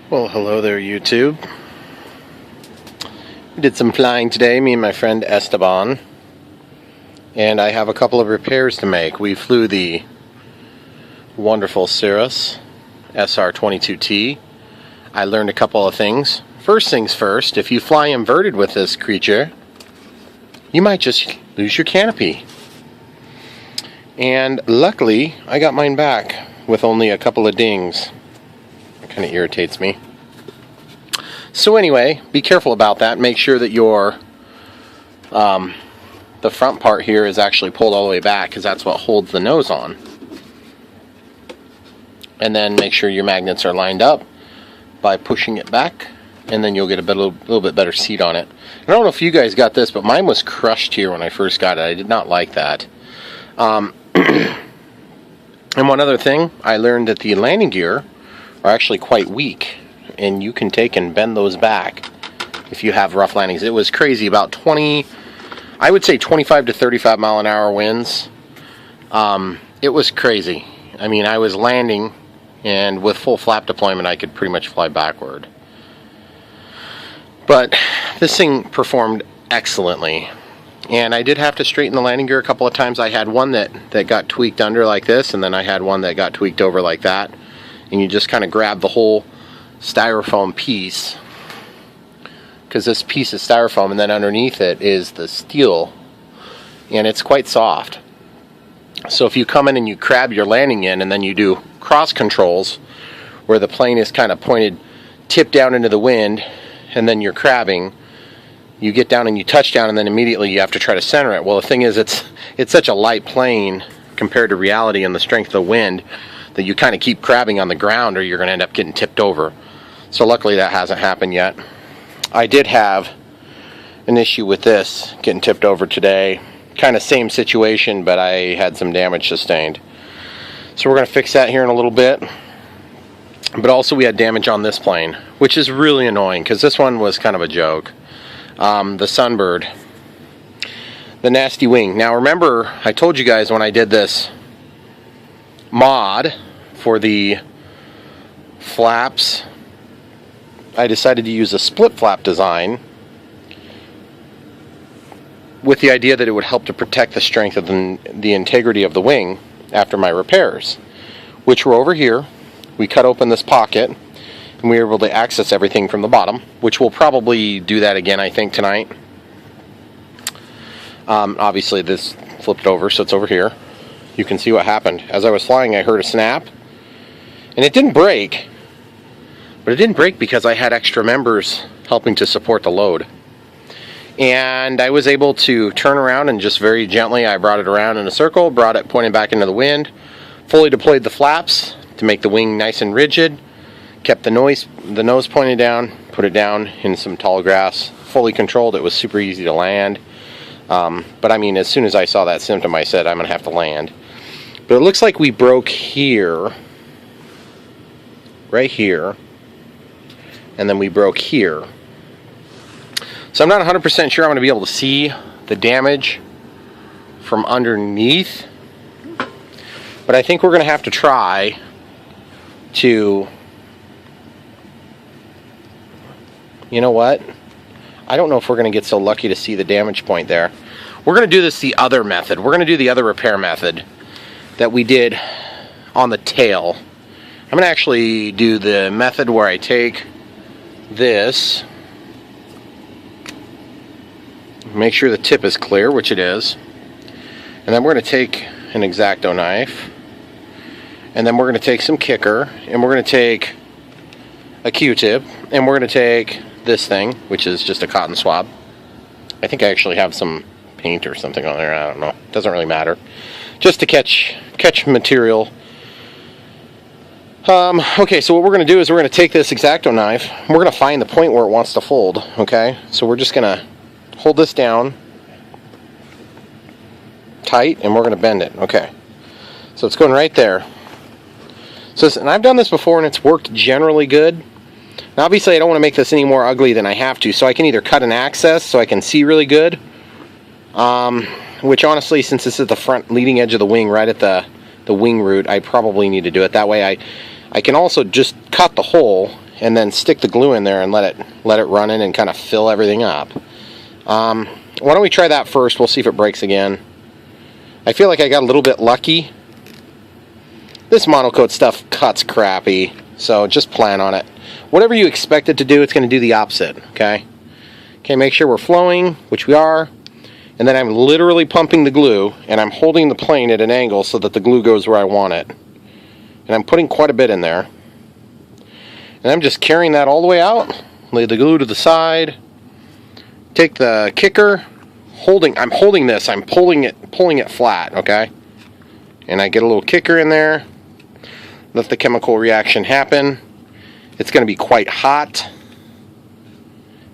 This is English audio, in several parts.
Well, hello there, YouTube. We did some flying today, me and my friend Esteban, and I have a couple of repairs to make. We flew the wonderful Cirrus SR-22T. I learned a couple of things. First things first, if you fly inverted with this creature, you might just lose your canopy. And luckily, I got mine back with only a couple of dings. It kind of irritates me. So anyway, be careful about that. Make sure that your the front part here is actually pulled all the way back, because that's what holds the nose on. And then make sure your magnets are lined up by pushing it back, and then you'll get a little bit better seat on it. I don't know if you guys got this, but mine was crushed here when I first got it. I did not like that. And one other thing, I learned that the landing gear are actually quite weak, and you can take and bend those back if you have rough landings. It was crazy, about 20, I would say 25 to 35 mile an hour winds. It was crazy. I mean, I was landing, and with full flap deployment I could pretty much fly backward. But this thing performed excellently. And I did have to straighten the landing gear a couple of times. I had one that got tweaked under like this, and then I had one that got tweaked over like that. And you just kind of grab the whole styrofoam piece, because this piece is styrofoam, and then underneath it is the steel, and it's quite soft. So if you come in and you crab your landing in, and then you do cross controls where the plane is kind of pointed tip down into the wind, and then you're crabbing, you get down and you touch down, and then immediately you have to try to center it. Well, the thing is, it's such a light plane compared to reality and the strength of the wind that you kind of keep crabbing on the ground, or you're going to end up getting tipped over. So luckily that hasn't happened yet. I did have an issue with this getting tipped over today. Kind of same situation, but I had some damage sustained. So we're going to fix that here in a little bit. But also we had damage on this plane, which is really annoying, because this one was kind of a joke. The Sunbird, the nasty wing. Now remember, I told you guys when I did this mod for the flaps, I decided to use a split flap design with the idea that it would help to protect the strength of the integrity of the wing after my repairs, which were over here. We cut open this pocket, and we were able to access everything from the bottom, which we'll probably do that again, I think, tonight. Obviously this flipped over, so it's over here. You can see what happened. As I was flying, I heard a snap, and it didn't break. But it didn't break because I had extra members helping to support the load. And I was able to turn around, and just very gently I brought it around in a circle, brought it pointing back into the wind, fully deployed the flaps to make the wing nice and rigid, kept the nose pointed down, put it down in some tall grass, fully controlled. It was super easy to land. But I mean, as soon as I saw that symptom, I said I'm going to have to land. But it looks like we broke here, right here, and then we broke here. So I'm not 100% sure I'm going to be able to see the damage from underneath, but I think we're going to have to try to, you know what? I don't know if we're going to get so lucky to see the damage point there. We're going to do this the other method. We're going to do the other repair method that we did on the tail. I'm going to actually do the method where I take this, make sure the tip is clear, which it is, and then we're going to take an X-Acto knife, and then we're going to take some kicker, and we're going to take a Q-tip, and we're going to take this thing, which is just a cotton swab. I think I actually have some paint or something on there, I don't know, doesn't really matter, just to catch material. Okay, so what we're going to do is we're going to take this X-Acto knife, and we're going to find the point where it wants to fold. Okay, so we're just going to hold this down tight, and we're going to bend it. Okay, so it's going right there. So, and I've done this before, and it's worked generally good. Now obviously I don't want to make this any more ugly than I have to, so I can either cut an access so I can see really good, which honestly, since this is the front leading edge of the wing, right at the wing root, I probably need to do it that way. I can also just cut the hole and then stick the glue in there and let it run in and kind of fill everything up. Why don't we try that first? We'll see if it breaks again. I feel like I got a little bit lucky. This monocoat stuff cuts crappy, so just plan on it. Whatever you expect it to do, it's going to do the opposite, okay? Okay, make sure we're flowing, which we are, and then I'm literally pumping the glue, and I'm holding the plane at an angle so that the glue goes where I want it. And I'm putting quite a bit in there. And I'm just carrying that all the way out, lay the glue to the side, take the kicker, I'm holding this, I'm pulling it flat, okay? And I get a little kicker in there, let the chemical reaction happen. It's going to be quite hot,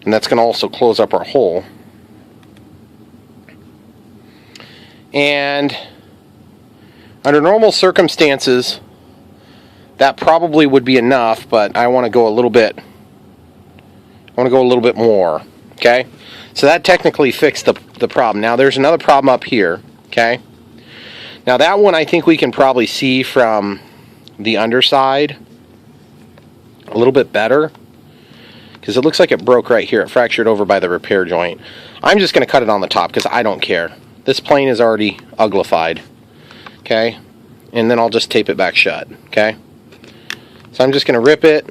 and that's going to also close up our hole. And under normal circumstances, that probably would be enough, but I want to go a little bit more, okay? So that technically fixed the problem. Now there's another problem up here, okay? Now that one I think we can probably see from the underside a little bit better, because it looks like it broke right here. It fractured over by the repair joint. I'm just going to cut it on the top because I don't care. This plane is already uglified, okay? And then I'll just tape it back shut, okay? So I'm just going to rip it,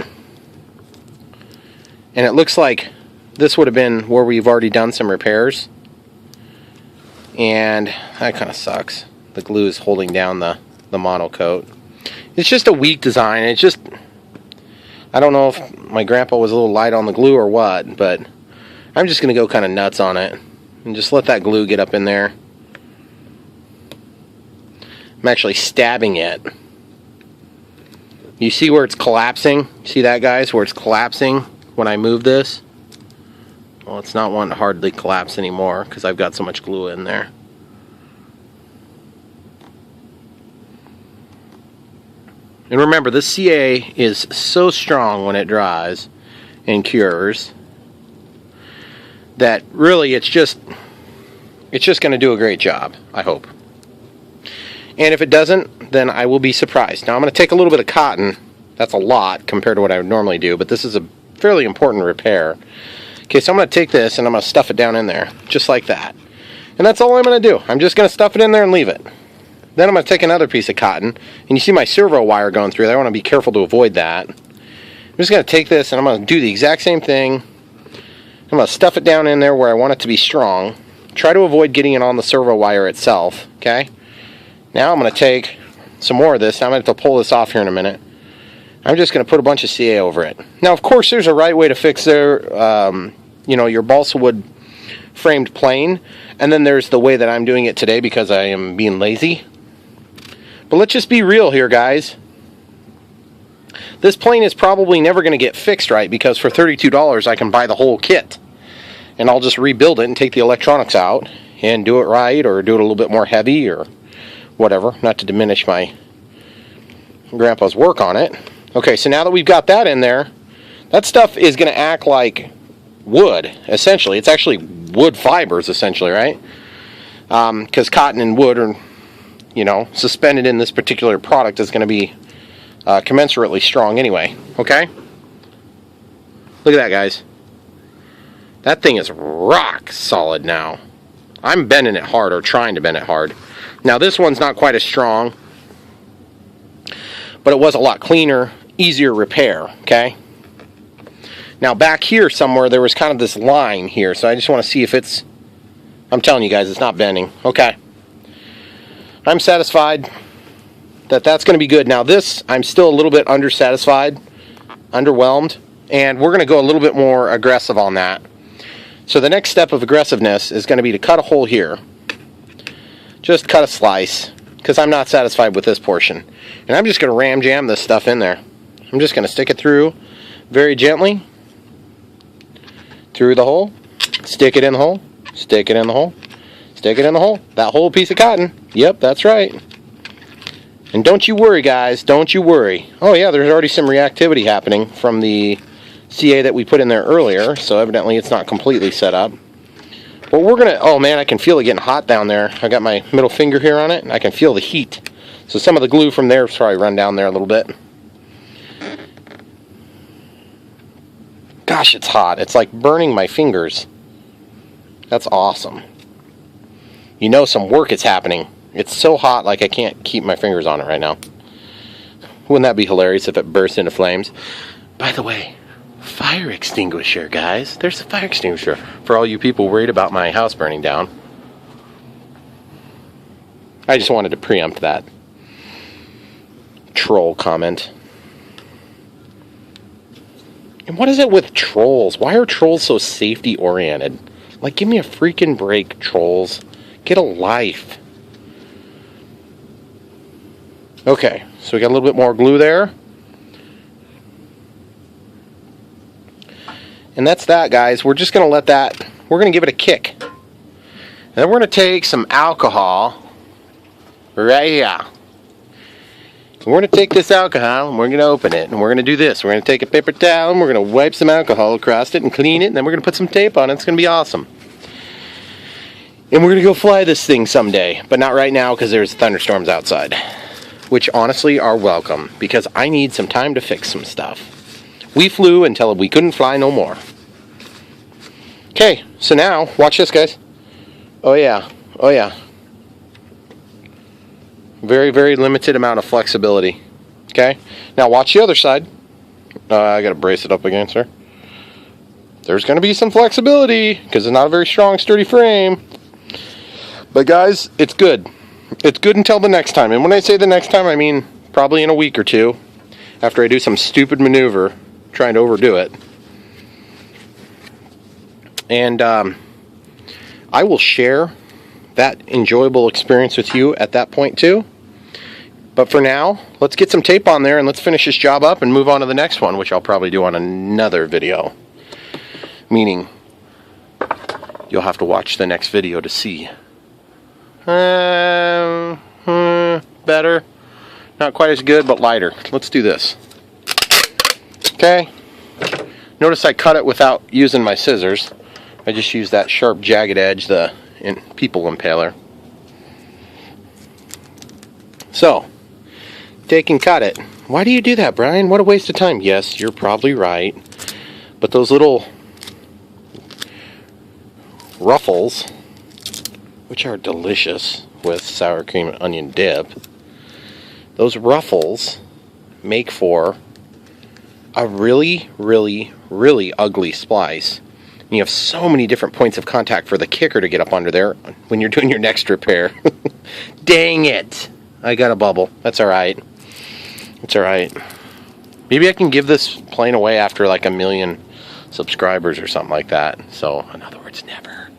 and it looks like this would have been where we've already done some repairs, and that kind of sucks. The glue is holding down the monocoat. It's just a weak design. It's just, I don't know if my grandpa was a little light on the glue or what, but I'm just going to go kind of nuts on it and just let that glue get up in there. I'm actually stabbing it. You see where it's collapsing? See that, guys? Where it's collapsing when I move this? Well, it's not wanting to hardly collapse anymore because I've got so much glue in there. And remember, this CA is so strong when it dries and cures that really it's just going to do a great job, I hope. And if it doesn't, then I will be surprised. Now I'm going to take a little bit of cotton. That's a lot compared to what I would normally do, but this is a fairly important repair. Okay, so I'm going to take this and I'm going to stuff it down in there, just like that. And that's all I'm going to do. I'm just going to stuff it in there and leave it. Then I'm going to take another piece of cotton, and you see my servo wire going through there. I want to be careful to avoid that. I'm just going to take this and I'm going to do the exact same thing. I'm going to stuff it down in there where I want it to be strong. Try to avoid getting it on the servo wire itself, okay? Now I'm going to take some more of this. I'm going to have to pull this off here in a minute. I'm just going to put a bunch of CA over it. Now, of course, there's a right way to fix your balsa wood framed plane, and then there's the way that I'm doing it today because I am being lazy. But let's just be real here, guys. This plane is probably never going to get fixed right because for $32 I can buy the whole kit. And I'll just rebuild it and take the electronics out and do it right, or do it a little bit more heavy or whatever, not to diminish my grandpa's work on it. Okay, so now that we've got that in there, that stuff is going to act like wood, essentially. It's actually wood fibers, essentially, right? Because cotton and wood are, suspended in this particular product is going to be commensurately strong anyway, okay? Look at that, guys. That thing is rock solid now. I'm bending it hard, or trying to bend it hard. Now this one's not quite as strong, but it was a lot cleaner, easier repair, okay? Now back here somewhere there was kind of this line here, so I just want to see if it's, I'm telling you guys, it's not bending. Okay. I'm satisfied that that's going to be good. Now this, I'm still a little bit underwhelmed, and we're going to go a little bit more aggressive on that. So the next step of aggressiveness is going to be to cut a hole here. Just cut a slice, because I'm not satisfied with this portion. And I'm just going to ram jam this stuff in there. I'm just going to stick it through very gently, through the hole, stick it in the hole, stick it in the hole, stick it in the hole. That whole piece of cotton. Yep, that's right. And don't you worry, guys, don't you worry. Oh yeah, there's already some reactivity happening from the CA that we put in there earlier, so evidently it's not completely set up. But we're gonna, oh man, I can feel it getting hot down there. I got my middle finger here on it, and I can feel the heat. So some of the glue from there has probably run down there a little bit. gosh, it's hot. It's like burning my fingers. That's awesome. You know some work is happening. It's so hot, like I can't keep my fingers on it right now. Wouldn't that be hilarious if it burst into flames? By the way, fire extinguisher, guys. There's a fire extinguisher for all you people worried about my house burning down. I just wanted to preempt that troll comment. And what is it with trolls? Why are trolls so safety oriented? Like, give me a freaking break, trolls. Get a life. Okay, so we got a little bit more glue there. And that's that, guys. We're just going to let that, we're going to give it a kick. And then we're going to take some alcohol right here. We're going to take this alcohol and we're going to open it. And we're going to do this. We're going to take a paper towel and we're going to wipe some alcohol across it and clean it. And then we're going to put some tape on it. It's going to be awesome. And we're going to go fly this thing someday. But not right now because there's thunderstorms outside. Which honestly are welcome. Because I need some time to fix some stuff. We flew until we couldn't fly no more. Okay, so now, watch this, guys. Oh yeah, oh yeah. Very, very limited amount of flexibility. Okay, now watch the other side. I gotta brace it up again, sir. There's gonna be some flexibility, because it's not a very strong, sturdy frame. But guys, it's good. It's good until the next time. And when I say the next time, I mean probably in a week or two. After I do some stupid maneuver, trying to overdo it. And I will share that enjoyable experience with you at that point too. But for now, let's get some tape on there and let's finish this job up and move on to the next one, which I'll probably do on another video. Meaning, you'll have to watch the next video to see. Better. Not quite as good, but lighter. Let's do this. Okay. Notice I cut it without using my scissors. I just used that sharp, jagged edge, the people impaler. So, take and cut it. Why do you do that, Brian? What a waste of time. Yes, you're probably right. But those little ruffles, which are delicious with sour cream and onion dip, those ruffles make for a really, really, really ugly splice. And you have so many different points of contact for the kicker to get up under there when you're doing your next repair. Dang it! I got a bubble. That's alright. It's alright. Maybe I can give this plane away after like 1 million subscribers or something like that. So, in other words, never.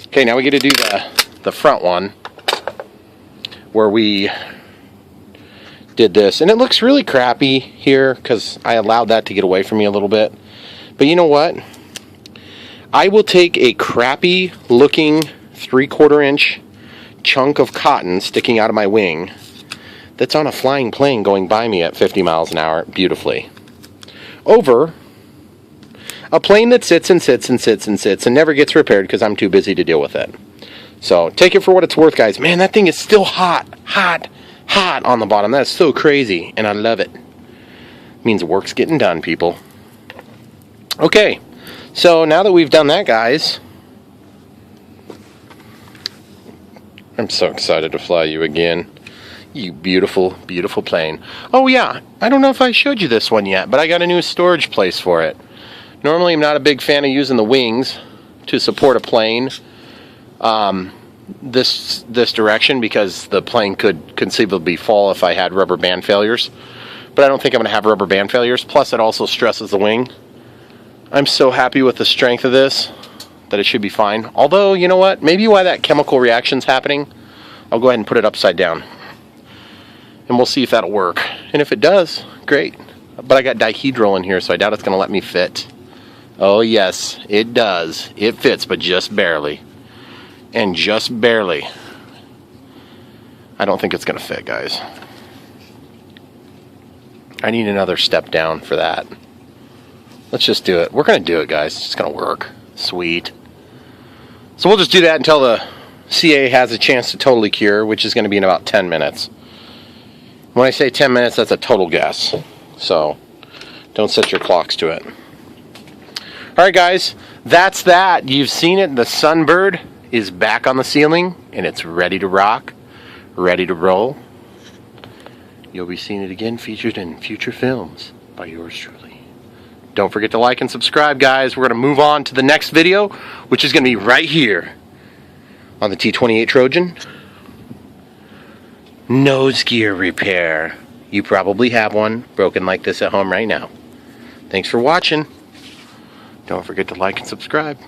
Okay, now we get to do the front one where we did this, and it looks really crappy here because I allowed that to get away from me a little bit. But you know what? I will take a crappy looking 3/4 inch chunk of cotton sticking out of my wing that's on a flying plane going by me at 50 miles an hour beautifully over a plane that sits and sits and sits and sits and never gets repaired because I'm too busy to deal with it. So take it for what it's worth, guys. Man, that thing is still hot on the bottom. That's so crazy, and I love it. Means work's getting done, people. Okay, so now that we've done that, guys, I'm so excited to fly you again. You beautiful, beautiful plane. Oh yeah, I don't know if I showed you this one yet, but I got a new storage place for it. Normally I'm not a big fan of using the wings to support a plane this direction because the plane could conceivably fall if I had rubber band failures. But I don't think I'm going to have rubber band failures. Plus it also stresses the wing. I'm so happy with the strength of this that it should be fine. Although, you know what? Maybe while that chemical reaction's happening, I'll go ahead and put it upside down. And we'll see if that'll work. And if it does, great. But I got dihedral in here, so I doubt it's going to let me fit. Oh yes, it does. It fits, but just barely. And just barely. I don't think it's going to fit, guys. I need another step down for that. Let's just do it. We're going to do it, guys. It's going to work. Sweet. So we'll just do that until the CA has a chance to totally cure, which is going to be in about 10 minutes. When I say 10 minutes, that's a total guess. So don't set your clocks to it. Alright guys, that's that. You've seen it. The Sunbird is back on the ceiling and it's ready to rock, ready to roll. You'll be seeing it again featured in future films by yours truly. Don't forget to like and subscribe, guys. We're going to move on to the next video, which is going to be right here on the T-28 Trojan. Nose gear repair. You probably have one broken like this at home right now. Thanks for watching. Don't forget to like and subscribe.